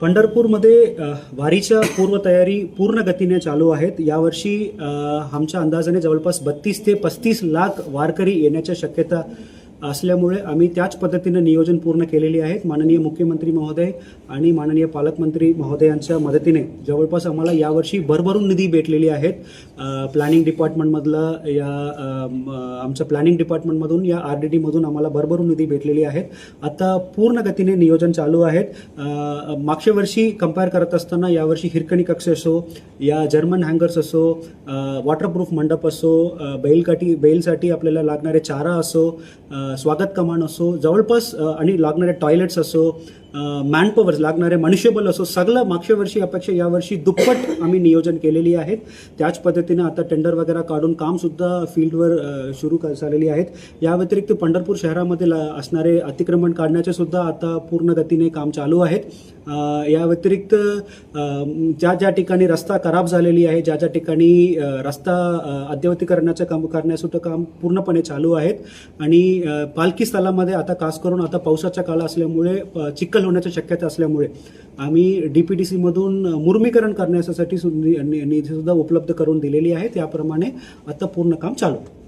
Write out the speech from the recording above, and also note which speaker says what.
Speaker 1: पंढरपूरमध्ये वारीच्या पूर्वतयारी पूर्ण गतीने चालू आहेत। यावर्षी आमच्या अंदाजाने जवळपास 32 ते 35 लाख वारकरी येण्याच्या शक्यता असल्यामुळे आम्ही त्याच पद्धतीने नियोजन पूर्ण केलेली आहेत। माननीय मुख्यमंत्री महोदय आणि माननीय पालकमंत्री महोदयांच्या मदतीने जवळपास आम्हाला यावर्षी भरभरून निधी भेटलेली आहेत। प्लॅनिंग डिपार्टमेंटमधला आमच्या प्लॅनिंग डिपार्टमेंटमधून या RDD मधून आम्हाला भरभरून निधी भेटलेली आहेत। आता पूर्ण गतीने नियोजन चालू आहेत। मागच्या वर्षी कंपेअर करत असताना यावर्षी हिरकणी कक्ष असो या जर्मन हँगर्स असो वॉटरप्रूफ मंडप असो बैलसाठी आपल्याला लागणारे चारा असो स्वागत कमान असो जवळपास आणि लागणारे टॉयलेट्स असो मॅनपॉवर लागणारे मनुष्यबळ असो सगळं मागच्या वर्षी अपेक्षा यावर्षी दुप्पट आम्ही नियोजन केलेली आहेत। त्याच पद्धतीने आता टेंडर वगैरे काढून काम सुद्धा फील्डवर सुरू झालेली आहेत। या व्यतिरिक्त पंढरपूर शहरामध्ये असणारे अतिक्रमण काढण्याचे सुद्धा आता पूर्ण गतीने काम चालू आहेत। या व्यतिरिक्त ज्या ठिकाणी रस्ता खराब झालेली आहे ज्या ठिकाणी रस्ता अद्ययावतीकरणाचं काम करण्याचं काम पूर्णपणे चालू आहेत। आणि पालखी स्थळामध्ये आता खास करून आता पावसाचा काळ असल्यामुळे चिखल होण्याची शक्यता असल्यामुळे आम्ही DPDC मधून मुर्मीकरण करण्यासाठी निधी सुद्धा उपलब्ध करून दिलेली आहे। त्याप्रमाणे आता पूर्ण काम चालू आहे।